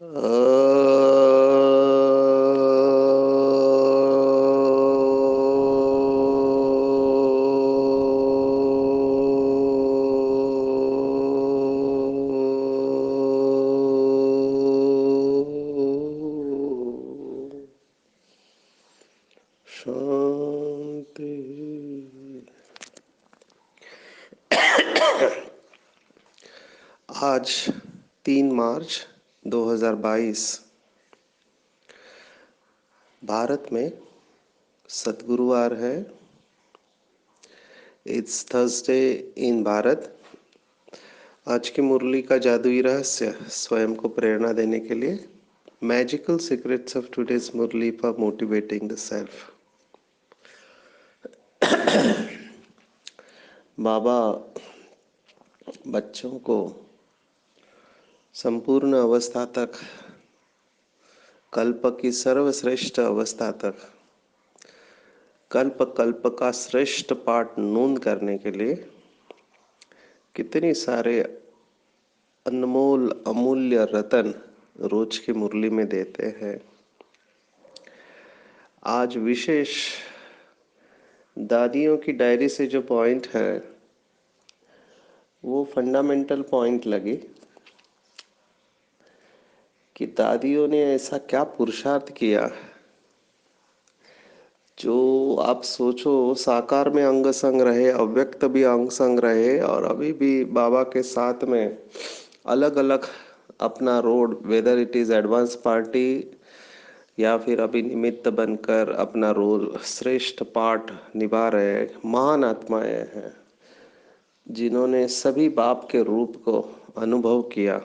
शांति। आज 3 मार्च 2022 भारत में सद्गुरुवार है। इट्स थर्सडे इन भारत। आज की मुरली का जादुई रहस्य स्वयं को प्रेरणा देने के लिए magical secrets of today's Murli for motivating the self. बाबा बच्चों को संपूर्ण अवस्था तक, कल्प की सर्वश्रेष्ठ अवस्था तक, कल्प कल्प का श्रेष्ठ पाठ नोंद करने के लिए कितने सारे अनमोल अमूल्य रतन रोज की मुरली में देते हैं। आज विशेष दादियों की डायरी से जो पॉइंट है वो फंडामेंटल पॉइंट लगी कि दादियों ने ऐसा क्या पुरुषार्थ किया जो आप सोचो साकार में अंग संग रहे, अव्यक्त भी अंग संग रहे और अभी भी बाबा के साथ में अलग अलग अपना road, whether it is advance party या फिर अभी निमित्त बनकर अपना रोल श्रेष्ठ पाठ निभा रहे महान आत्माएं हैं जिन्होंने सभी बाप के रूप को अनुभव किया।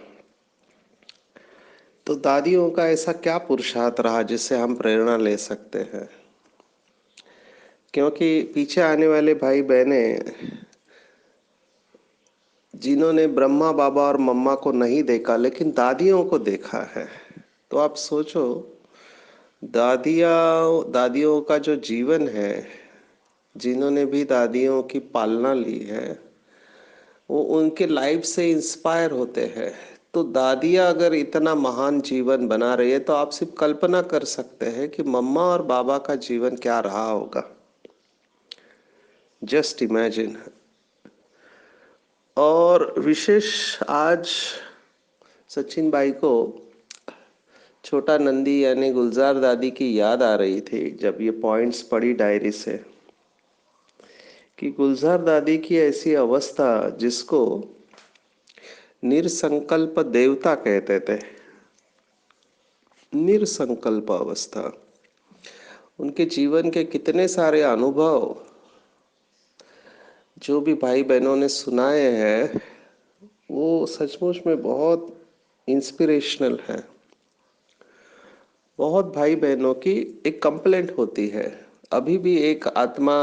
तो दादियों का ऐसा क्या पुरुषार्थ रहा जिससे हम प्रेरणा ले सकते हैं, क्योंकि पीछे आने वाले भाई बहने जिन्होंने ब्रह्मा बाबा और मम्मा को नहीं देखा लेकिन दादियों को देखा है, तो आप सोचो दादियों का जो जीवन है, जिन्होंने भी दादियों की पालना ली है, वो उनके लाइफ से इंस्पायर होते हैं। तो दादियाँ अगर इतना महान जीवन बना रही है तो आप सिर्फ कल्पना कर सकते हैं कि मम्मा और बाबा का जीवन क्या रहा होगा। Just imagine. और विशेष आज सचिन भाई को छोटा नंदी यानी गुलजार दादी की याद आ रही थी जब ये पॉइंट्स पढ़ी डायरी से, कि गुलजार दादी की ऐसी अवस्था जिसको निरसंकल्प देवता कहते थे, निरसंकल्प अवस्था, उनके जीवन के कितने सारे अनुभव जो भी भाई बहनों ने सुनाए हैं वो सचमुच में बहुत इंस्पिरेशनल है। बहुत भाई बहनों की एक कंप्लेंट होती है। अभी भी एक आत्मा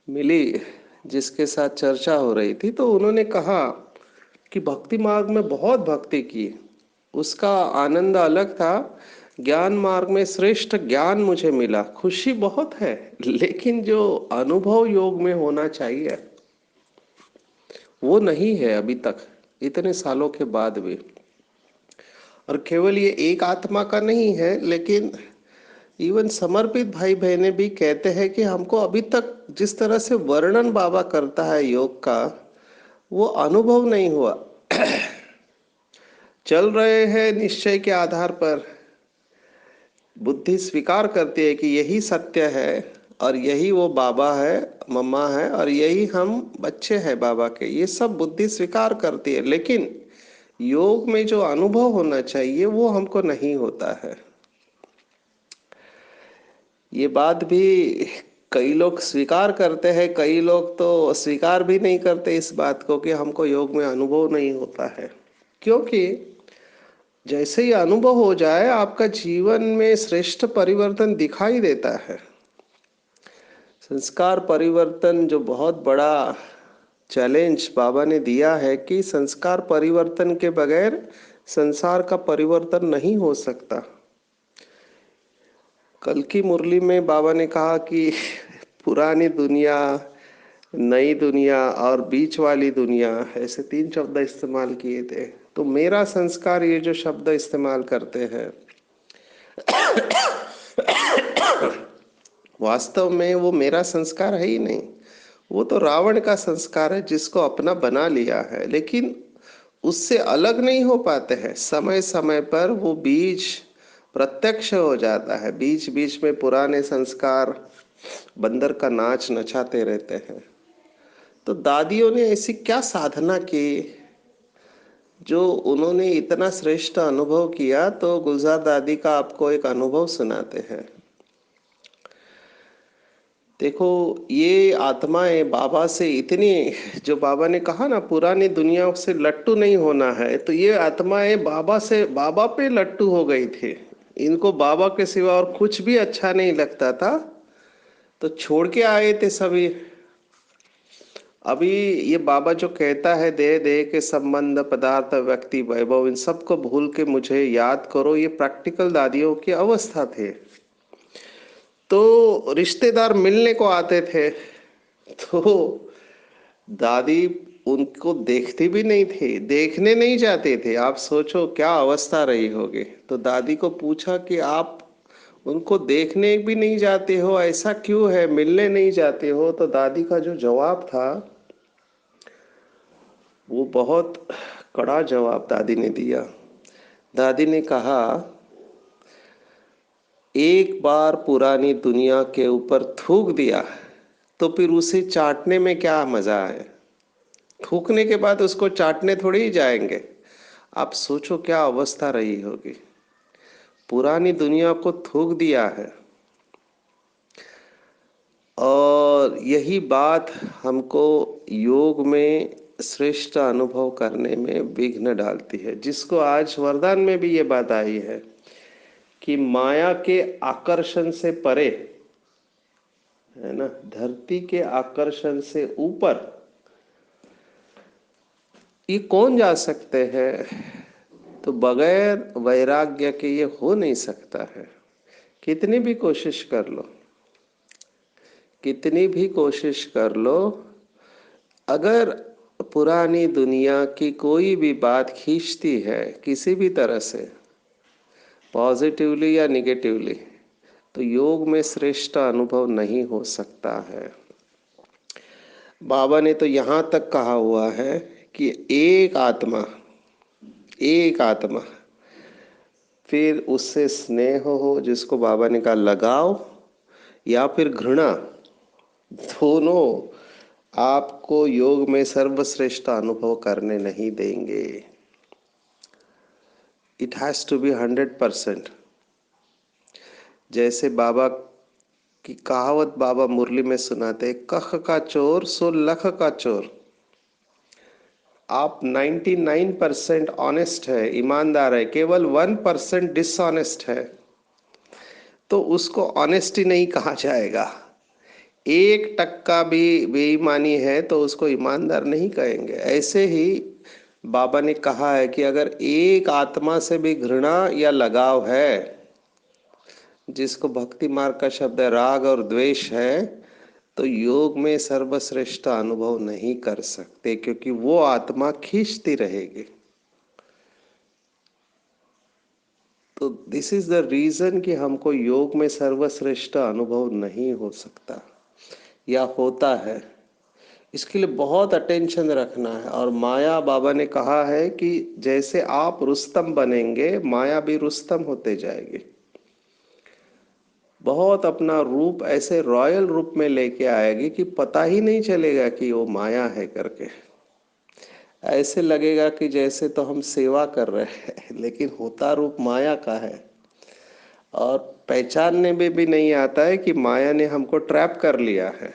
मिली जिसके साथ चर्चा हो रही थी, तो उन्होंने कहा कि भक्ति मार्ग में बहुत भक्ति की, उसका आनंद अलग था, ज्ञान मार्ग में श्रेष्ठ ज्ञान मुझे मिला, खुशी बहुत है, लेकिन जो अनुभव योग में होना चाहिए वो नहीं है अभी तक, इतने सालों के बाद भी। और केवल ये एक आत्मा का नहीं है, लेकिन इवन समर्पित भाई बहने भी कहते हैं कि हमको अभी तक जिस तरह से वर्णन बाबा करता है योग का वो अनुभव नहीं हुआ। चल रहे हैं निश्चय के आधार पर, बुद्धि स्वीकार करती है कि यही सत्य है और यही वो बाबा है, मम्मा है और यही हम बच्चे हैं बाबा के, ये सब बुद्धि स्वीकार करती है, लेकिन योग में जो अनुभव होना चाहिए वो हमको नहीं होता है। ये बात भी कई लोग स्वीकार करते हैं, कई लोग तो स्वीकार भी नहीं करते इस बात को कि हमको योग में अनुभव नहीं होता है, क्योंकि जैसे ही अनुभव हो जाए आपका जीवन में श्रेष्ठ परिवर्तन दिखाई देता है। संस्कार परिवर्तन जो बहुत बड़ा चैलेंज बाबा ने दिया है कि संस्कार परिवर्तन के बगैर संसार का परिवर्तन नहीं हो सकता। कल की मुरली में बाबा ने कहा कि पुरानी दुनिया, नई दुनिया और बीच वाली दुनिया, ऐसे 3 शब्द इस्तेमाल किए थे। तो मेरा संस्कार ये जो शब्द इस्तेमाल करते हैं, वास्तव में वो मेरा संस्कार है ही नहीं। वो तो रावण का संस्कार है जिसको अपना बना लिया है, लेकिन उससे अलग नहीं हो पाते हैं। समय समय पर वो बीज प्रत्यक्ष हो जाता है। बीच बीच में पुराने संस्कार बंदर का नाच नचाते रहते हैं। तो दादियों ने ऐसी क्या साधना की जो उन्होंने इतना श्रेष्ठ अनुभव किया? तो गुलजार दादी का आपको एक अनुभव सुनाते हैं। देखो, ये आत्माएं बाबा से इतनी, जो बाबा ने कहा ना पुरानी दुनिया से लट्टू नहीं होना है, तो ये आत्माएं बाबा पे लट्टू हो गई थी। इनको बाबा के सिवा और कुछ भी अच्छा नहीं लगता था, तो छोड़ के आए थे सभी। अभी ये बाबा जो कहता है देह देह के संबंध, पदार्थ, व्यक्ति, वैभव, इन सबको भूल के मुझे याद करो, ये प्रैक्टिकल दादियों की अवस्था थे। तो रिश्तेदार मिलने को आते थे, तो दादी उनको देखती भी नहीं थी, देखने नहीं जाते थे। आप सोचो क्या अवस्था रही होगी। तो दादी को पूछा कि आप उनको देखने भी नहीं जाते हो, ऐसा क्यों है, मिलने नहीं जाते हो? तो दादी का जो जवाब था वो बहुत कड़ा जवाब दादी ने दिया। दादी ने कहा, एक बार पुरानी दुनिया के ऊपर थूक दिया तो फिर उसे चाटने में क्या मजा है? थूकने के बाद उसको चाटने थोड़ी ही जाएंगे। आप सोचो क्या अवस्था रही होगी। पुरानी दुनिया को थूक दिया है। और यही बात हमको योग में श्रेष्ठ अनुभव करने में विघ्न डालती है, जिसको आज वरदान में भी ये बात आई है कि माया के आकर्षण से परे, है ना, धरती के आकर्षण से ऊपर ये कौन जा सकते हैं? तो बगैर वैराग्य के ये हो नहीं सकता है। कितनी भी कोशिश कर लो, कितनी भी कोशिश कर लो, अगर पुरानी दुनिया की कोई भी बात खींचती है किसी भी तरह से, पॉजिटिवली या निगेटिवली, तो योग में श्रेष्ठ अनुभव नहीं हो सकता है। बाबा ने तो यहाँ तक कहा हुआ है कि एक आत्मा, फिर उससे स्नेह हो, जिसको बाबा ने कहा लगाव, या फिर घृणा, दोनों आपको योग में सर्वश्रेष्ठ अनुभव करने नहीं देंगे। It has to be 100%। जैसे बाबा की कहावत बाबा मुरली में सुनाते, कख का चोर सो लख का चोर। आप 99% ऑनेस्ट है, ईमानदार है, केवल 1% डिसऑनेस्ट है, तो उसको ऑनेस्टी नहीं कहा जाएगा। 1% भी बेईमानी है तो उसको ईमानदार नहीं कहेंगे। ऐसे ही बाबा ने कहा है कि अगर एक आत्मा से भी घृणा या लगाव है, जिसको भक्ति मार्ग का शब्द है राग और द्वेष है, तो योग में सर्वश्रेष्ठ अनुभव नहीं कर सकते, क्योंकि वो आत्मा खींचती रहेगी। तो दिस इज द रीजन कि हमको योग में सर्वश्रेष्ठ अनुभव नहीं हो सकता, या होता है। इसके लिए बहुत अटेंशन रखना है। और माया, बाबा ने कहा है कि जैसे आप रुस्तम बनेंगे, माया भी रुस्तम होते जाएगी। बहुत अपना रूप ऐसे रॉयल रूप में लेके आएगी कि पता ही नहीं चलेगा कि वो माया है करके। ऐसे लगेगा कि जैसे तो हम सेवा कर रहे हैं, लेकिन होता रूप माया का है। और पहचानने में भी नहीं आता है कि माया ने हमको ट्रैप कर लिया है,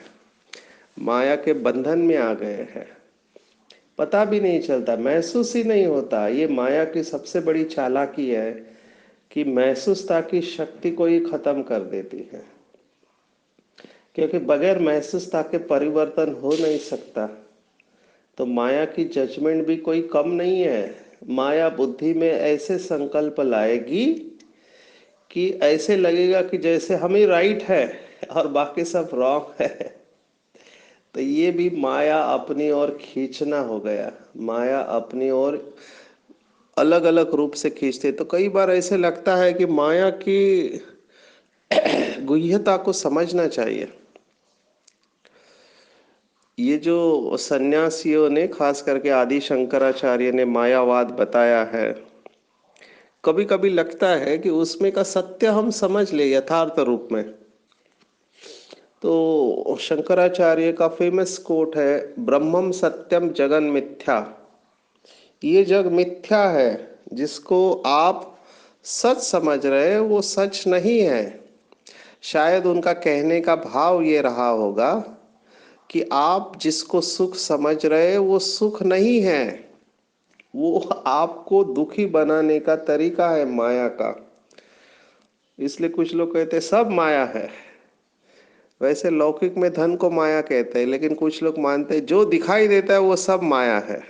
माया के बंधन में आ गए हैं। पता भी नहीं चलता, महसूस ही नहीं होता। ये माया की सबसे बड़ी चालाकी है कि महसूसता की शक्ति को ही खत्म कर देती है, क्योंकि बगैर महसूसता के परिवर्तन हो नहीं सकता। तो माया की जजमेंट भी कोई कम नहीं है। माया बुद्धि में ऐसे संकल्प लाएगी कि ऐसे लगेगा कि जैसे हम ही राइट है और बाकी सब रॉन्ग है। तो ये भी माया अपनी ओर खींचना हो गया। माया अपनी ओर अलग अलग रूप से खींचते। तो कई बार ऐसे लगता है कि माया की गुह्यता को समझना चाहिए। ये जो सन्यासियों ने, खास करके आदि शंकराचार्य ने मायावाद बताया है, कभी कभी लगता है कि उसमें का सत्य हम समझ ले यथार्थ रूप में। तो शंकराचार्य का फेमस कोट है, ब्रह्मम सत्यम जगन मिथ्या। ये जग मिथ्या है, जिसको आप सच समझ रहे हैं वो सच नहीं है। शायद उनका कहने का भाव ये रहा होगा कि आप जिसको सुख समझ रहे हैं वो सुख नहीं है, वो आपको दुखी बनाने का तरीका है माया का। इसलिए कुछ लोग कहते हैं सब माया है। वैसे लौकिक में धन को माया कहते हैं, लेकिन कुछ लोग मानते हैं जो दिखाई देता है वो सब माया है।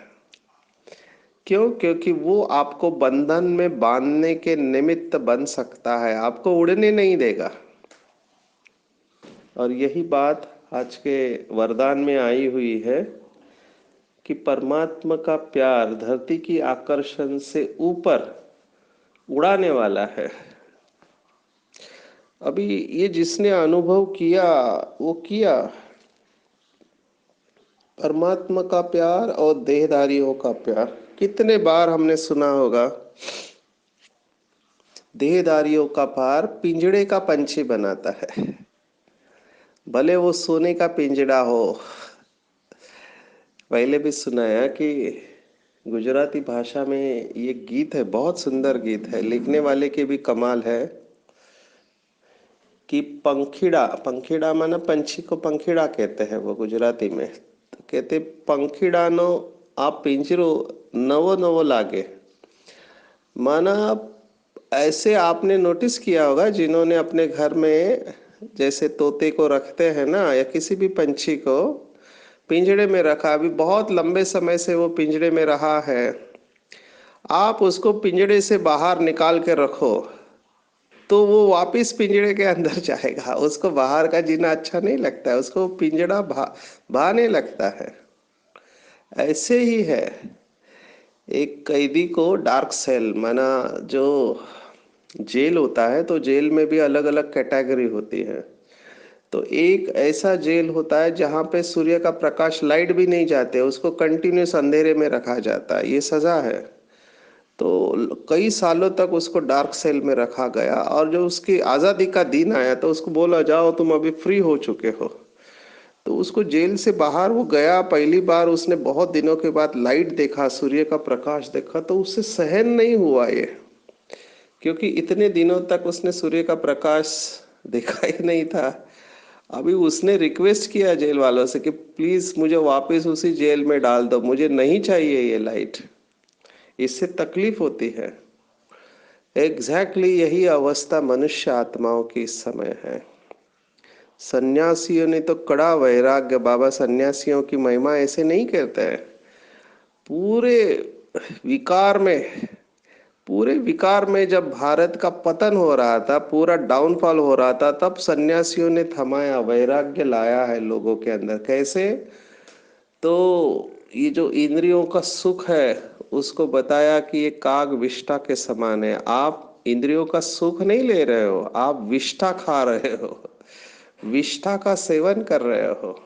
क्यों? क्योंकि वो आपको बंधन में बांधने के निमित्त बन सकता है, आपको उड़ने नहीं देगा। और यही बात आज के वरदान में आई हुई है कि परमात्मा का प्यार धरती की आकर्षण से ऊपर उड़ाने वाला है। अभी ये जिसने अनुभव किया वो किया। परमात्मा का प्यार और देहधारियों का प्यार, कितने बार हमने सुना होगा। देहधारियों का प्यार पिंजड़े का पंछी बनाता है, भले वो सोने का पिंजड़ा हो। पहले भी सुनाया कि गुजराती भाषा में ये गीत है, बहुत सुंदर गीत है, लिखने वाले के भी कमाल है कि पंखीड़ा, पंखीड़ा माना पंछी को पंखीड़ा कहते हैं वो गुजराती में। तो कहते पंखीड़ा नो आप पिंजरो नवो नवो लागे। माना ऐसे आपने नोटिस किया होगा, जिन्होंने अपने घर में जैसे तोते को रखते हैं ना, या किसी भी पंछी को पिंजड़े में रखा, अभी बहुत लंबे समय से वो पिंजड़े में रहा है, आप उसको पिंजड़े से बाहर निकाल के रखो तो वो वापस पिंजड़े के अंदर जाएगा। उसको बाहर का जीना अच्छा नहीं लगता है, उसको पिंजड़ा भाने लगता है। ऐसे ही है, एक कैदी को डार्क सेल माना, जो जेल होता है तो जेल में भी अलग अलग कैटेगरी होती है। तो एक ऐसा जेल होता है जहाँ पे सूर्य का प्रकाश, लाइट भी नहीं जाते, उसको कंटिन्यूस अंधेरे में रखा जाता है, ये सजा है। तो कई सालों तक उसको डार्क सेल में रखा गया, और जो उसकी आज़ादी का दिन आया तो उसको बोला जाओ तुम अभी फ्री हो चुके हो। तो उसको जेल से बाहर वो गया, पहली बार उसने बहुत दिनों के बाद लाइट देखा, सूर्य का प्रकाश देखा, तो उससे सहन नहीं हुआ ये, क्योंकि इतने दिनों तक उसने सूर्य का प्रकाश देखा ही नहीं था। अभी उसने रिक्वेस्ट किया जेल वालों से कि प्लीज मुझे वापस उसी जेल में डाल दो, मुझे नहीं चाहिए ये लाइट, इससे तकलीफ होती है। एग्जैक्टली यही अवस्था मनुष्य आत्माओं की इस समय है। सन्यासियों ने तो कड़ा वैराग्य, बाबा सन्यासियों की महिमा ऐसे नहीं कहते हैं। पूरे विकार में, पूरे विकार में जब भारत का पतन हो रहा था, पूरा डाउनफॉल हो रहा था, तब सन्यासियों ने थमाया, वैराग्य लाया है लोगों के अंदर। कैसे? तो ये जो इंद्रियों का सुख है उसको बताया कि ये काग विष्ठा के समान है। आप इंद्रियों का सुख नहीं ले रहे हो, आप विष्ठा खा रहे हो, विष्ठा का सेवन कर रहे हो।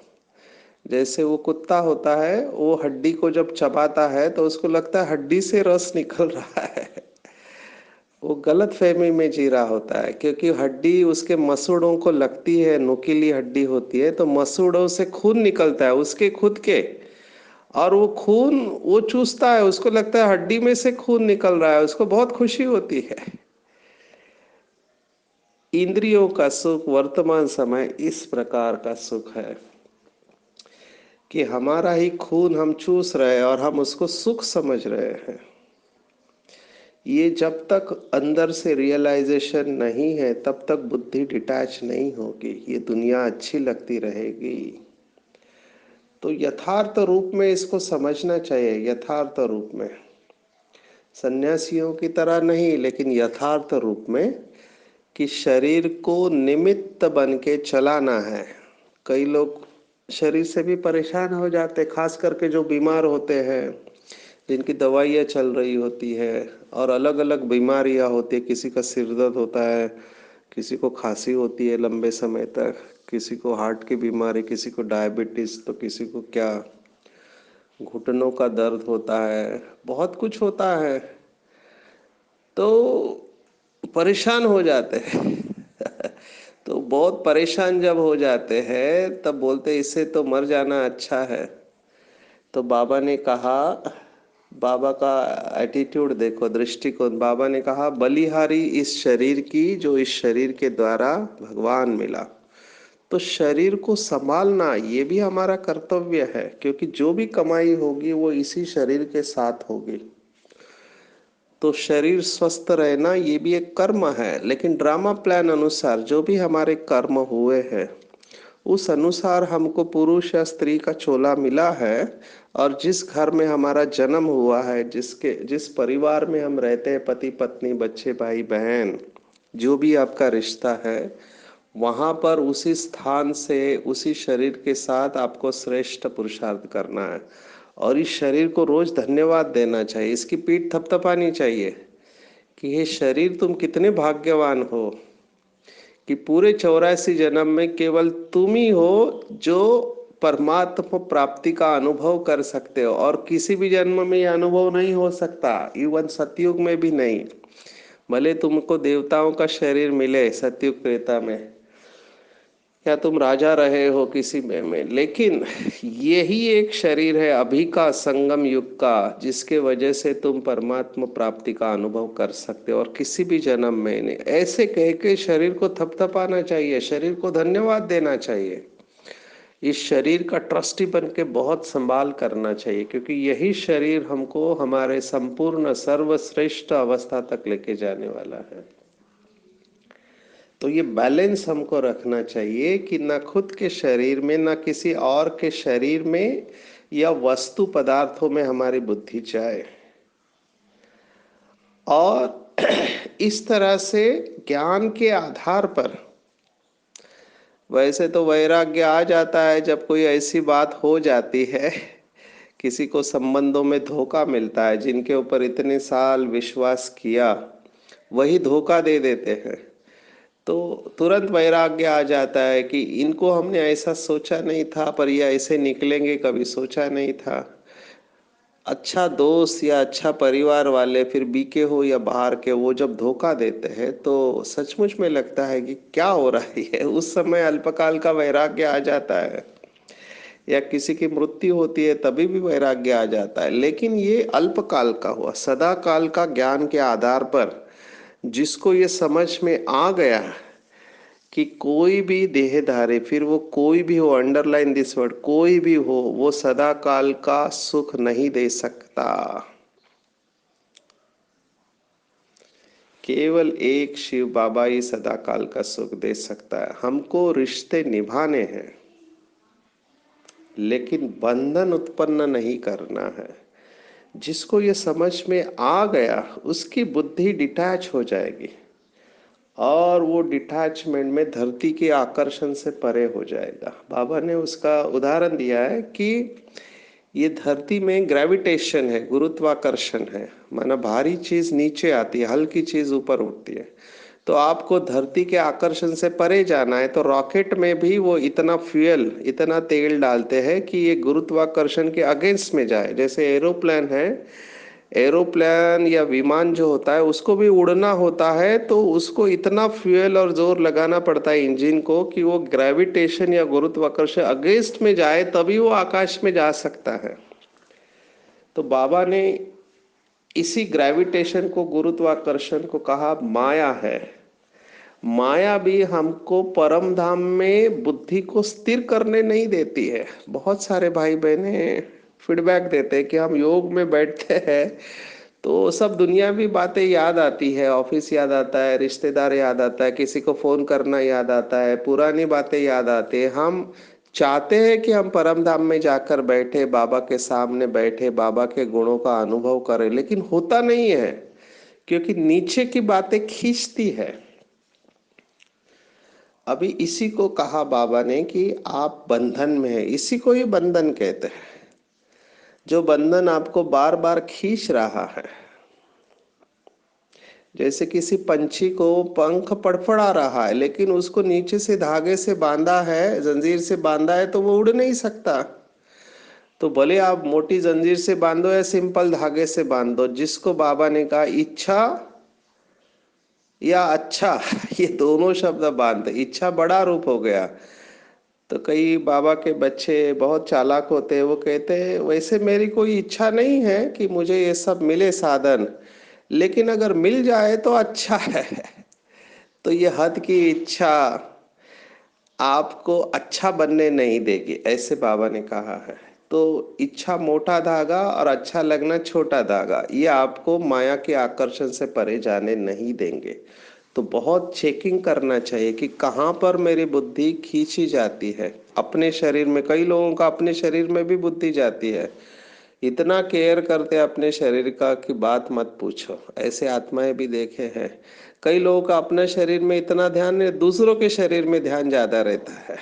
जैसे वो कुत्ता होता है, वो हड्डी को जब चबाता है तो उसको लगता है हड्डी से रस निकल रहा है, वो गलत फहमी में जी रहा होता है, क्योंकि हड्डी उसके मसूड़ों को लगती है, नुकीली हड्डी होती है, तो मसूड़ों से खून निकलता है उसके खुद के, और वो खून वो चूसता है, उसको लगता है हड्डी में से खून निकल रहा है, उसको बहुत खुशी होती है। इंद्रियों का सुख वर्तमान समय इस प्रकार का सुख है कि हमारा ही खून हम चूस रहे हैं और हम उसको सुख समझ रहे हैं। ये जब तक अंदर से रियलाइजेशन नहीं है तब तक बुद्धि डिटैच नहीं होगी, ये दुनिया अच्छी लगती रहेगी। तो यथार्थ रूप में इसको समझना चाहिए, यथार्थ रूप में, सन्यासियों की तरह नहीं, लेकिन यथार्थ रूप में, कि शरीर को निमित्त बन के चलाना है। कई लोग शरीर से भी परेशान हो जाते, खास करके जो बीमार होते हैं, जिनकी दवाइयाँ चल रही होती है और अलग अलग बीमारियाँ होती है। किसी का सिर दर्द होता है, किसी को खांसी होती है लंबे समय तक, किसी को हार्ट की बीमारी, किसी को डायबिटीज, तो किसी को क्या घुटनों का दर्द होता है, बहुत कुछ होता है। तो परेशान हो जाते हैं। तो बहुत परेशान जब हो जाते हैं तब बोलते हैं इससे तो मर जाना अच्छा है। तो बाबा ने कहा, बाबा का एटीट्यूड देखो, दृष्टिकोण। बाबा ने कहा बलिहारी इस शरीर की जो इस शरीर के द्वारा भगवान मिला। तो शरीर को संभालना ये भी हमारा कर्तव्य है, क्योंकि जो भी कमाई होगी वो इसी शरीर के साथ होगी। तो शरीर स्वस्थ रहना ये भी एक कर्म है, लेकिन ड्रामा प्लान अनुसार जो भी हमारे कर्म हुए हैं उस अनुसार हमको पुरुष या स्त्री का चोला मिला है। और जिस घर में हमारा जन्म हुआ है, जिस परिवार में हम रहते हैं, पति पत्नी बच्चे भाई बहन, जो भी आपका रिश्ता है, वहां पर उसी स्थान से उसी शरीर के साथ आपको श्रेष्ठ पुरुषार्थ करना है। और इस शरीर को रोज धन्यवाद देना चाहिए, इसकी पीठ थपथपानी चाहिए कि ये शरीर तुम कितने भाग्यवान हो कि पूरे 84 जन्म में केवल तुम ही हो जो परमात्मा प्राप्ति का अनुभव कर सकते हो, और किसी भी जन्म में यह अनुभव नहीं हो सकता, इवन सतयुग में भी नहीं। भले तुमको देवताओं का शरीर मिले सतयुग त्रेता में, या तुम राजा रहे हो किसी में, लेकिन यही एक शरीर है अभी का संगम युग का, जिसके वजह से तुम परमात्मा प्राप्ति का अनुभव कर सकते हो, और किसी भी जन्म में नहीं। ऐसे कह के शरीर को थपथपाना चाहिए, शरीर को धन्यवाद देना चाहिए, इस शरीर का ट्रस्टी बन के बहुत संभाल करना चाहिए, क्योंकि यही शरीर हमको हमारे संपूर्ण सर्वश्रेष्ठ अवस्था तक लेके जाने वाला है। तो ये बैलेंस हमको रखना चाहिए कि ना खुद के शरीर में, ना किसी और के शरीर में या वस्तु पदार्थों में हमारी बुद्धि जाए। और इस तरह से ज्ञान के आधार पर, वैसे तो वैराग्य आ जाता है जब कोई ऐसी बात हो जाती है, किसी को संबंधों में धोखा मिलता है, जिनके ऊपर इतने साल विश्वास किया वही धोखा दे देते हैं, तो तुरंत वैराग्य आ जाता है कि इनको हमने ऐसा सोचा नहीं था, पर ये ऐसे निकलेंगे कभी सोचा नहीं था। अच्छा दोस्त या अच्छा परिवार वाले, फिर बीके हो या बाहर के, वो जब धोखा देते हैं तो सचमुच में लगता है कि क्या हो रहा है। उस समय अल्पकाल का वैराग्य आ जाता है, या किसी की मृत्यु होती है तभी भी वैराग्य आ जाता है। लेकिन ये अल्पकाल का हुआ, सदा काल का ज्ञान के आधार पर जिसको ये समझ में आ गया कि कोई भी देहधारी, फिर वो कोई भी हो, अंडरलाइन दिस वर्ड, कोई भी हो, वो सदा काल का सुख नहीं दे सकता। केवल एक शिव बाबा ही सदा काल का सुख दे सकता है। हमको रिश्ते निभाने हैं, लेकिन बंधन उत्पन्न नहीं करना है। जिसको ये समझ में आ गया उसकी बुद्धि डिटैच हो जाएगी, और वो डिटैचमेंट में धरती के आकर्षण से परे हो जाएगा। बाबा ने उसका उदाहरण दिया है कि ये धरती में ग्रेविटेशन है, गुरुत्वाकर्षण है, माना भारी चीज नीचे आती है, हल्की चीज ऊपर उठती है। तो आपको धरती के आकर्षण से परे जाना है, तो रॉकेट में भी वो इतना फ्यूल, इतना तेल डालते हैं कि ये गुरुत्वाकर्षण के अगेंस्ट में जाए। जैसे एरोप्लेन है, एरोप्लेन या विमान जो होता है उसको भी उड़ना होता है, तो उसको इतना फ्यूल और जोर लगाना पड़ता है इंजन को कि वो ग्रेविटेशन या गुरुत्वाकर्षण अगेंस्ट में जाए, तभी वो आकाश में जा सकता है। तो बाबा ने इसी ग्रेविटेशन को, गुरुत्वाकर्षण को कहा माया है। माया भी हमको परम धाम में बुद्धि को स्थिर करने नहीं देती है। बहुत सारे भाई बहने फीडबैक देते हैं कि हम योग में बैठते हैं तो सब दुनियावी बातें याद आती है, ऑफिस याद आता है, रिश्तेदार याद आता है, किसी को फोन करना याद आता है, पुरानी बातें याद आती है। हम चाहते हैं कि हम परम धाम में जाकर बैठे, बाबा के सामने बैठे, बाबा के गुणों का अनुभव करें, लेकिन होता नहीं है, क्योंकि नीचे की बातें खींचती है। अभी इसी को कहा बाबा ने कि आप बंधन में है, इसी को ही बंधन कहते हैं। जो बंधन आपको बार बार खींच रहा है, जैसे किसी पंछी को पंख फड़फड़ा रहा है लेकिन उसको नीचे से धागे से बांधा है, जंजीर से बांधा है, तो वो उड़ नहीं सकता। तो भले आप मोटी जंजीर से बांधो या सिंपल धागे से बांधो, जिसको बाबा ने कहा इच्छा या अच्छा, ये दोनों शब्द बांधते, इच्छा बड़ा रूप हो गया। तो कई बाबा के बच्चे बहुत चालाक होते हैं, वो कहते हैं वैसे मेरी कोई इच्छा नहीं है कि मुझे ये सब मिले साधन, लेकिन अगर मिल जाए तो अच्छा है। तो ये हद की इच्छा आपको अच्छा बनने नहीं देगी, ऐसे बाबा ने कहा है। तो इच्छा मोटा धागा और अच्छा लगना छोटा धागा, ये आपको माया के आकर्षण से परे जाने नहीं देंगे। तो बहुत चेकिंग करना चाहिए कि कहाँ पर मेरी बुद्धि खींची जाती है। अपने शरीर में, कई लोगों का अपने शरीर में भी बुद्धि जाती है, इतना केयर करते हैं अपने शरीर का कि बात मत पूछो। ऐसे आत्माएं भी देखे हैं। कई लोगों का अपने शरीर में इतना ध्यान नहीं, दूसरों के शरीर में ध्यान ज्यादा रहता है।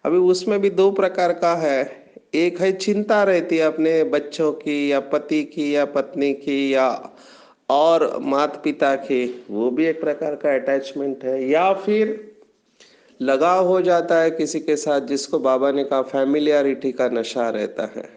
अभी उसमें भी दो प्रकार का है। एक है चिंता रहती है अपने बच्चों की या पति की या पत्नी की या और माता पिता की, वो भी एक प्रकार का अटैचमेंट है। या फिर लगाव हो जाता है किसी के साथ, जिसको बाबा ने कहा फैमिलियरिटी का नशा रहता है।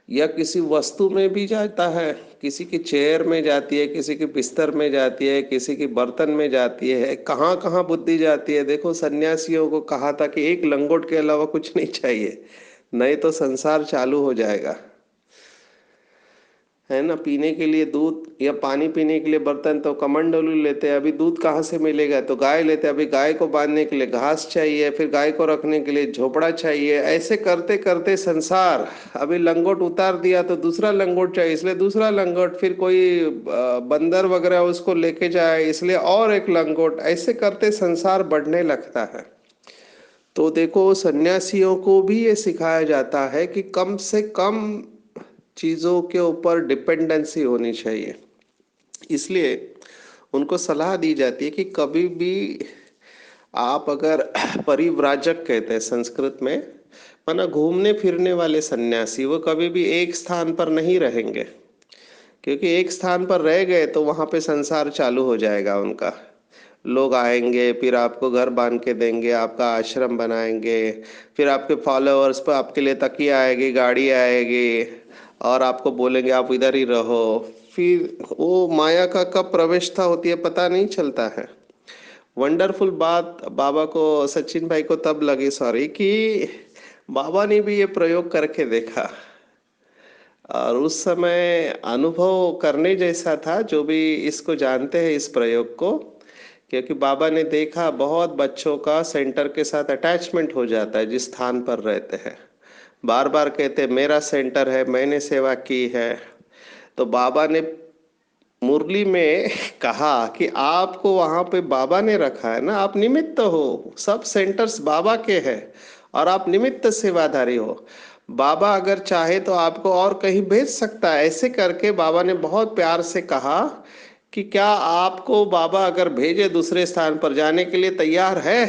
या किसी वस्तु में भी जाता है, किसी की चेयर में जाती है, किसी की बिस्तर में जाती है, किसी की बर्तन में जाती है, कहाँ कहाँ बुद्धि जाती है। देखो सन्यासियों को कहा था कि एक लंगोट के अलावा कुछ नहीं चाहिए, नहीं तो संसार चालू हो जाएगा, है ना। पीने के लिए दूध या पानी पीने के लिए बर्तन तो कमंडलू लेते हैं, अभी दूध कहाँ से मिलेगा, तो गाय लेते हैं। अभी गाय को बांधने के लिए घास चाहिए, फिर गाय को रखने के लिए झोपड़ा चाहिए। ऐसे करते करते संसार, अभी लंगोट उतार दिया तो दूसरा लंगोट चाहिए, इसलिए दूसरा लंगोट, फिर कोई बंदर वगैरह उसको लेके जाए इसलिए और एक लंगोट। ऐसे करते संसार बढ़ने लगता है। तो देखो सन्यासियों को भी ये सिखाया जाता है कि कम से कम चीज़ों के ऊपर डिपेंडेंसी होनी चाहिए। इसलिए उनको सलाह दी जाती है कि कभी भी आप अगर परिव्राजक कहते हैं संस्कृत में, माना घूमने फिरने वाले सन्यासी, वो कभी भी एक स्थान पर नहीं रहेंगे, क्योंकि एक स्थान पर रह गए तो वहां पे संसार चालू हो जाएगा उनका। लोग आएंगे, फिर आपको घर बांध के देंगे, आपका आश्रम बनाएंगे, फिर आपके फॉलोअर्स पर आपके लिए तकिया आएगी, गाड़ी आएगी, और आपको बोलेंगे आप इधर ही रहो। फिर वो माया का कब प्रवेशता होती है पता नहीं चलता है। वंडरफुल बात बाबा को, सचिन भाई को तब लगी, सॉरी, कि बाबा ने भी ये प्रयोग करके देखा और उस समय अनुभव करने जैसा था। जो भी इसको जानते हैं इस प्रयोग को, क्योंकि बाबा ने देखा बहुत बच्चों का सेंटर के साथ अटैचमेंट हो जाता है जिस स्थान पर रहते हैं। बार बार कहते मेरा सेंटर है, मैंने सेवा की है। तो बाबा ने मुरली में कहा कि आपको वहां पे बाबा ने रखा है ना, आप निमित्त हो, सब सेंटर्स बाबा के हैं और आप निमित्त सेवाधारी हो। बाबा अगर चाहे तो आपको और कहीं भेज सकता है। ऐसे करके बाबा ने बहुत प्यार से कहा कि क्या आपको बाबा अगर भेजे दूसरे स्थान पर जाने के लिए तैयार है।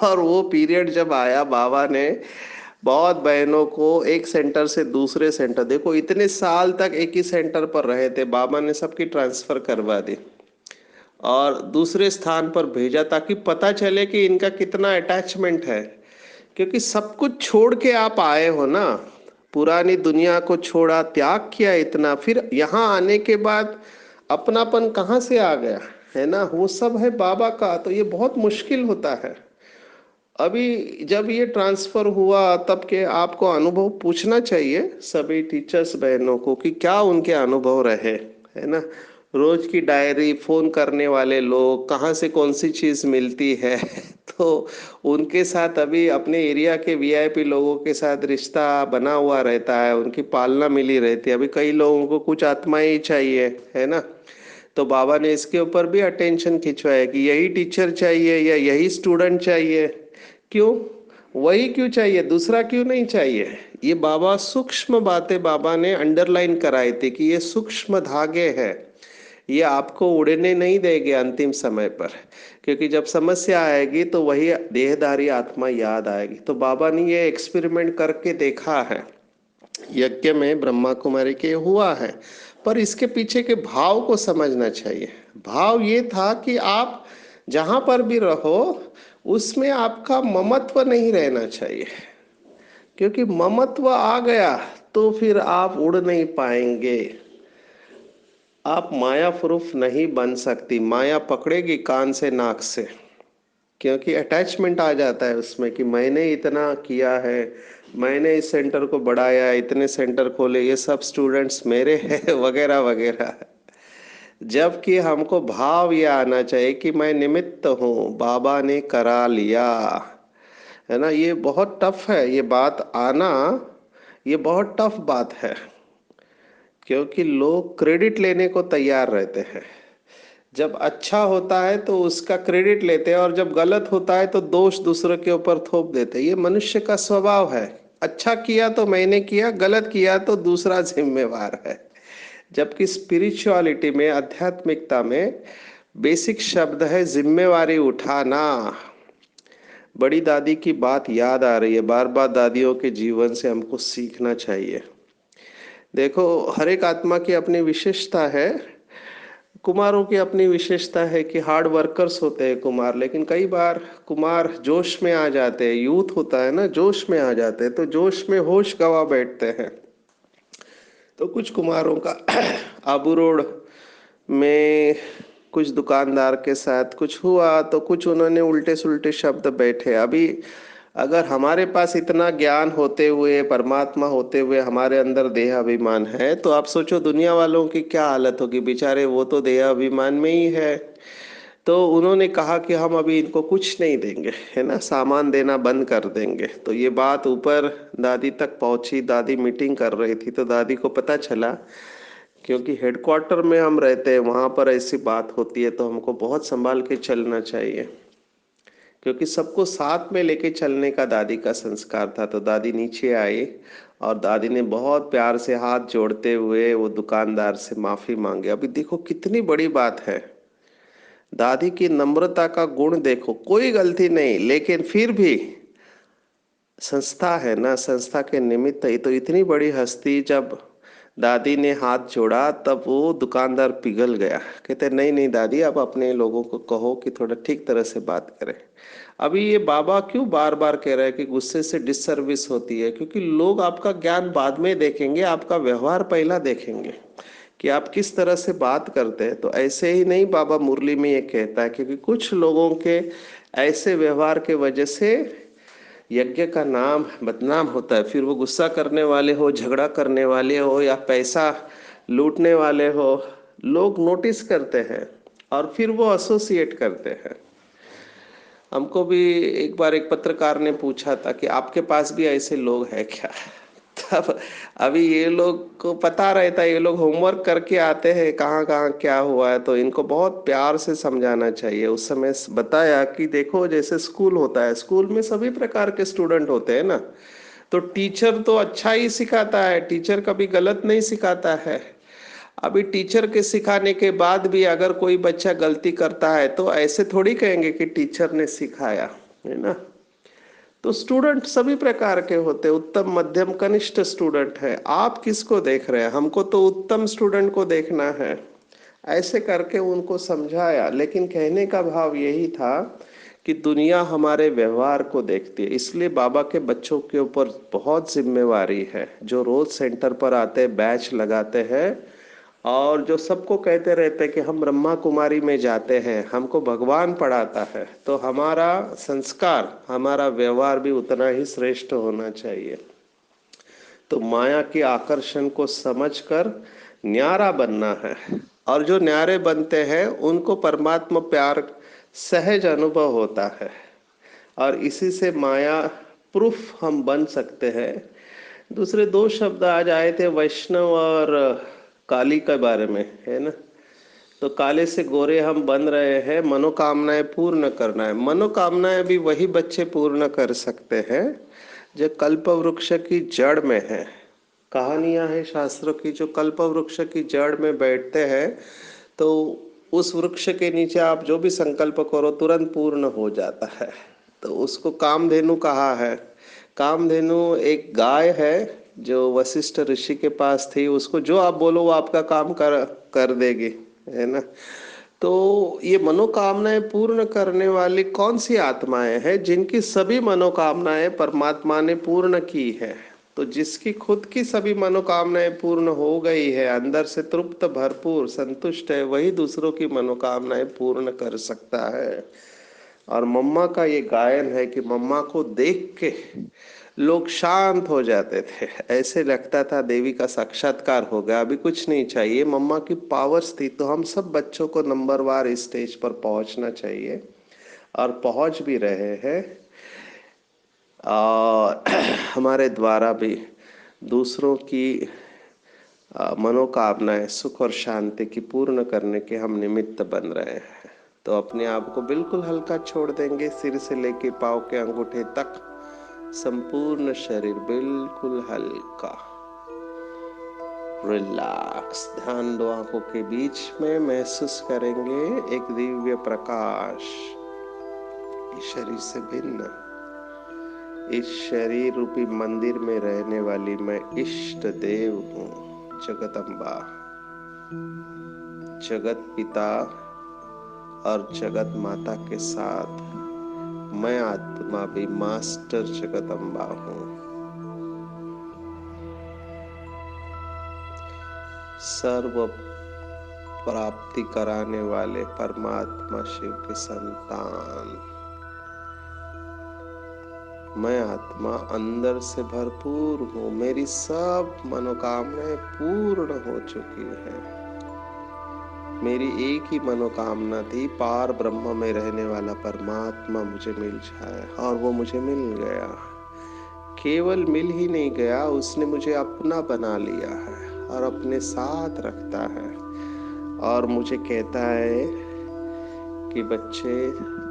और वो पीरियड जब आया, बाबा ने बहुत बहनों को एक सेंटर से दूसरे सेंटर, देखो इतने साल तक एक ही सेंटर पर रहे थे, बाबा ने सबकी ट्रांसफर करवा दी और दूसरे स्थान पर भेजा, ताकि पता चले कि इनका कितना अटैचमेंट है। क्योंकि सब कुछ छोड़ के आप आए हो ना, पुरानी दुनिया को छोड़ा, त्याग किया इतना, फिर यहाँ आने के बाद अपनापन कहाँ से आ गया, है ना। वो सब है बाबा का, तो ये बहुत मुश्किल होता है। अभी जब ये ट्रांसफर हुआ तब के आपको अनुभव पूछना चाहिए सभी टीचर्स बहनों को कि क्या उनके अनुभव रहे, है ना। रोज की डायरी, फोन करने वाले लोग, कहाँ से कौन सी चीज मिलती है। तो उनके साथ अभी अपने एरिया के वीआईपी लोगों के साथ रिश्ता बना हुआ रहता है, उनकी पालना मिली रहती है। अभी कई लोगों को कुछ आत्माएं ही चाहिए, है ना। तो बाबा ने इसके ऊपर भी अटेंशन खिंचवाया कि यही टीचर चाहिए या यही स्टूडेंट चाहिए। क्यों, वही क्यों चाहिए, दूसरा क्यों नहीं चाहिए। ये बाबा सूक्ष्म बातें बाबा ने अंडरलाइन कराई थी कि ये सूक्ष्म धागे हैं, ये आपको उड़ने नहीं देंगे अंतिम समय पर। क्योंकि जब समस्या आएगी तो वही देहधारी आत्मा याद आएगी। तो बाबा ने ये एक्सपेरिमेंट करके देखा है। यज्ञ में ब्रह्मा कुमारी के हुआ है, पर इसके पीछे के भाव को समझना चाहिए। भाव ये था कि आप जहां पर भी रहो उसमें आपका ममत्व नहीं रहना चाहिए, क्योंकि ममत्व आ गया तो फिर आप उड़ नहीं पाएंगे। आप माया प्रूफ नहीं बन सकती, माया पकड़ेगी कान से नाक से, क्योंकि अटैचमेंट आ जाता है उसमें कि मैंने इतना किया है, मैंने इस सेंटर को बढ़ाया, इतने सेंटर खोले, ये सब स्टूडेंट्स मेरे हैं वगैरह वगैरह। जबकि हमको भाव ये आना चाहिए कि मैं निमित्त हूँ, बाबा ने करा लिया, है ना। ये बहुत टफ है, ये बात आना, ये बहुत टफ बात है, क्योंकि लोग क्रेडिट लेने को तैयार रहते हैं। जब अच्छा होता है तो उसका क्रेडिट लेते हैं, और जब गलत होता है तो दोष दूसरों के ऊपर थोप देते हैं। ये मनुष्य का स्वभाव है। अच्छा किया तो मैंने किया, गलत किया तो दूसरा जिम्मेवार है। जबकि स्पिरिचुअलिटी में, आध्यात्मिकता में बेसिक शब्द है जिम्मेवारी उठाना। बड़ी दादी की बात याद आ रही है, बार बार दादियों के जीवन से हमको सीखना चाहिए। देखो, हर एक आत्मा की अपनी विशेषता है। कुमारों की अपनी विशेषता है कि हार्ड वर्कर्स होते हैं कुमार, लेकिन कई बार कुमार जोश में आ जाते हैं, यूथ होता है ना, जोश में आ जाते हैं, तो जोश में होश गवा बैठते हैं। तो कुछ कुमारों का आबू रोड में कुछ दुकानदार के साथ कुछ हुआ, तो कुछ उन्होंने उल्टे सुल्टे शब्द बैठे। अभी अगर हमारे पास इतना ज्ञान होते हुए, परमात्मा होते हुए हमारे अंदर देह अभिमान है, तो आप सोचो दुनिया वालों की क्या हालत होगी। बेचारे वो तो देह अभिमान में ही है। तो उन्होंने कहा कि हम अभी इनको कुछ नहीं देंगे, है ना, सामान देना बंद कर देंगे। तो ये बात ऊपर दादी तक पहुंची। दादी मीटिंग कर रही थी, तो दादी को पता चला, क्योंकि हेडक्वार्टर में हम रहते हैं, वहां पर ऐसी बात होती है, तो हमको बहुत संभाल के चलना चाहिए, क्योंकि सबको साथ में लेके चलने का दादी का संस्कार था। तो दादी नीचे आई और दादी ने बहुत प्यार से हाथ जोड़ते हुए वो दुकानदार से माफी मांगी। अभी देखो कितनी बड़ी बात है, दादी की नम्रता का गुण देखो। कोई गलती नहीं, लेकिन फिर भी संस्था है ना, संस्था के निमित्त ही तो इतनी बड़ी हस्ती। जब दादी ने हाथ जोड़ा तब वो दुकानदार पिघल गया। कहते नहीं नहीं दादी, आप अपने लोगों को कहो कि थोड़ा ठीक तरह से बात करें। अभी ये बाबा क्यों बार बार कह रहे हैं कि गुस्से से डिससर्विस होती है, क्योंकि लोग आपका ज्ञान बाद में देखेंगे, आपका व्यवहार पहला देखेंगे कि आप किस तरह से बात करते हैं। तो ऐसे ही नहीं, बाबा मुरली में ये कहता है, क्योंकि कुछ लोगों के ऐसे व्यवहार के वजह से यज्ञ का नाम बदनाम होता है। फिर वो गुस्सा करने वाले हो, झगड़ा करने वाले हो, या पैसा लूटने वाले हो, लोग नोटिस करते हैं और फिर वो एसोसिएट करते हैं। हमको भी एक बार एक पत्रकार ने पूछा था कि आपके पास भी ऐसे लोग हैं क्या। तब अभी ये लोग को पता रहता है, ये लोग होमवर्क करके आते हैं कहाँ कहाँ क्या हुआ है, तो इनको बहुत प्यार से समझाना चाहिए। उस समय बताया कि देखो, जैसे स्कूल होता है, स्कूल में सभी प्रकार के स्टूडेंट होते हैं ना, तो टीचर तो अच्छा ही सिखाता है, टीचर कभी गलत नहीं सिखाता है। अभी टीचर के सिखाने के बाद भी अगर कोई बच्चा गलती करता है तो ऐसे थोड़ी कहेंगे कि टीचर ने सिखाया, है ना। तो स्टूडेंट सभी प्रकार के होते हैं, उत्तम मध्यम कनिष्ठ स्टूडेंट है। आप किसको देख रहे हैं? हमको तो उत्तम स्टूडेंट को देखना है। ऐसे करके उनको समझाया, लेकिन कहने का भाव यही था कि दुनिया हमारे व्यवहार को देखती है। इसलिए बाबा के बच्चों के ऊपर बहुत जिम्मेवारी है, जो रोज सेंटर पर आते हैं, बैच लगाते हैं, और जो सबको कहते रहते हैं कि हम ब्रह्मा कुमारी में जाते हैं, हमको भगवान पढ़ाता है। तो हमारा संस्कार, हमारा व्यवहार भी उतना ही श्रेष्ठ होना चाहिए। तो माया के आकर्षण को समझकर न्यारा बनना है, और जो न्यारे बनते हैं उनको परमात्मा प्यार सहज अनुभव होता है, और इसी से माया प्रूफ हम बन सकते हैं। दूसरे दो शब्द आज आए थे, वैष्णव और काली के बारे में, है ना। तो काले से गोरे हम बन रहे हैं, मनोकामनाएं पूर्ण करना है। मनोकामनाएं भी वही बच्चे पूर्ण कर सकते हैं जो कल्प वृक्ष की जड़ में है। कहानियां हैं शास्त्रों की, जो कल्प वृक्ष की जड़ में बैठते हैं, तो उस वृक्ष के नीचे आप जो भी संकल्प करो तुरंत पूर्ण हो जाता है। तो उसको कामधेनु कहा है। कामधेनु एक गाय है, जो वशिष्ठ ऋषि के पास थी, उसको जो आप बोलो वो आपका काम कर कर देगी, है ना। तो ये मनोकामनाएं पूर्ण करने वाली कौन सी आत्माएं हैं जिनकी सभी मनोकामनाएं परमात्मा ने पूर्ण की है। तो जिसकी खुद की सभी मनोकामनाएं पूर्ण हो गई है, अंदर से तृप्त भरपूर संतुष्ट है, वही दूसरों की मनोकामनाएं पूर्ण कर सकता है। और मम्मा का ये गायन है कि मम्मा को देख के लोग शांत हो जाते थे, ऐसे लगता था देवी का साक्षात्कार हो गया, अभी कुछ नहीं चाहिए। मम्मा की पावर्स थी। तो हम सब बच्चों को नंबरवार स्टेज पर पहुंचना चाहिए और पहुंच भी रहे हैं। और हमारे द्वारा भी दूसरों की मनोकामनाएं सुख और शांति की पूर्ण करने के हम निमित्त बन रहे हैं। तो अपने आप को बिल्कुल हल्का छोड़ देंगे, सिर से लेके पाँव के अंगूठे तक संपूर्ण शरीर बिल्कुल हल्का, रिलैक्स। ध्यान दो आंखों के बीच में महसूस करेंगे एक दिव्य प्रकाश। इस शरीर से भिन्न, इस शरीर रूपी मंदिर में रहने वाली मैं इष्ट देव हूँ, जगदम्बा, जगत पिता और जगत माता के साथ मैं आत्मा भी मास्टर जगदम्बा हूँ। सर्व प्राप्ति कराने वाले परमात्मा शिव के संतान मैं आत्मा अंदर से भरपूर हूँ। मेरी सब मनोकामनाएं पूर्ण हो चुकी हैं। मेरी एक ही मनोकामना थी, पार ब्रह्म में रहने वाला परमात्मा मुझे मिल जाए, और वो मुझे मिल गया। केवल मिल ही नहीं गया, उसने मुझे अपना बना लिया है और अपने साथ रखता है और मुझे कहता है कि बच्चे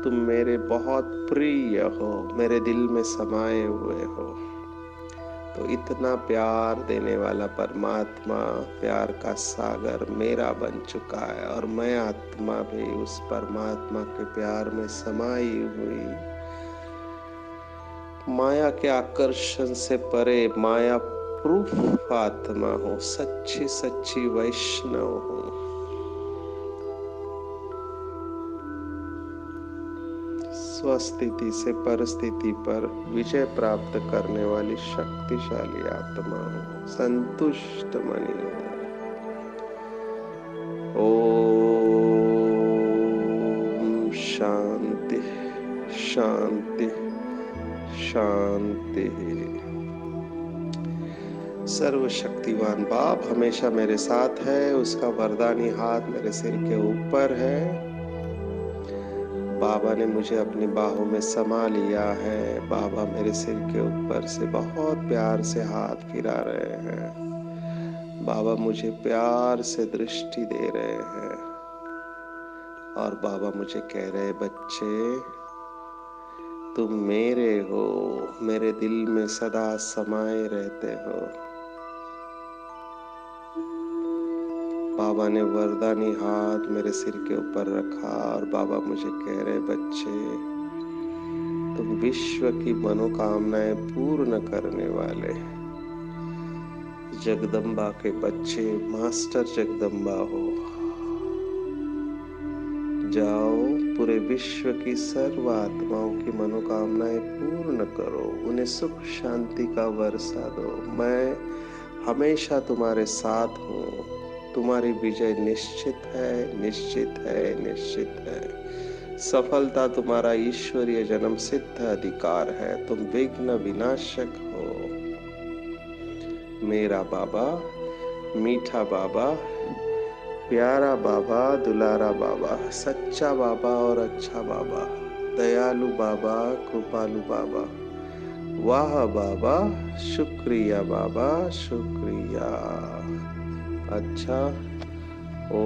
तुम मेरे बहुत प्रिय हो, मेरे दिल में समाये हुए हो। तो इतना प्यार देने वाला परमात्मा, प्यार का सागर मेरा बन चुका है और मैं आत्मा भी उस परमात्मा के प्यार में समाई हुई, माया के आकर्षण से परे माया प्रूफ आत्मा हूँ, सच्ची सच्ची वैष्णव हूँ। स्वस्थिति से परिस्थिति पर विजय प्राप्त करने वाली शक्तिशाली आत्मा हूँ, संतुष्ट मणि हूँ। ओम शांति शांति शांति। सर्वशक्तिवान बाप हमेशा मेरे साथ है, उसका वरदानी हाथ मेरे सिर के ऊपर है। बाबा ने मुझे अपनी बाहों में समा लिया है। बाबा मेरे सिर के ऊपर से बहुत प्यार से हाथ फिरा रहे हैं। बाबा मुझे प्यार से दृष्टि दे रहे हैं और बाबा मुझे कह रहे, बच्चे तुम मेरे हो, मेरे दिल में सदा समाये रहते हो। बाबा ने वरदानी हाथ मेरे सिर के ऊपर रखा और बाबा मुझे कह रहे, बच्चे तुम विश्व की मनोकामनाएं पूर्ण करने वाले जगदम्बा के बच्चे, मास्टर जगदम्बा हो। जाओ पूरे विश्व की सर्व आत्माओं की मनोकामनाएं पूर्ण करो, उन्हें सुख शांति का वर्षा दो। मैं हमेशा तुम्हारे साथ हूँ। तुम्हारी विजय निश्चित है, निश्चित है, निश्चित है। सफलता तुम्हारा ईश्वरीय जन्म सिद्ध अधिकार है। तुम विघ्न विनाशक हो। मेरा बाबा, मीठा बाबा, प्यारा बाबा, दुलारा बाबा, सच्चा बाबा और अच्छा बाबा, दयालु बाबा, कृपालु बाबा, वाह बाबा, शुक्रिया बाबा, शुक्रिया। अच्छा, ओ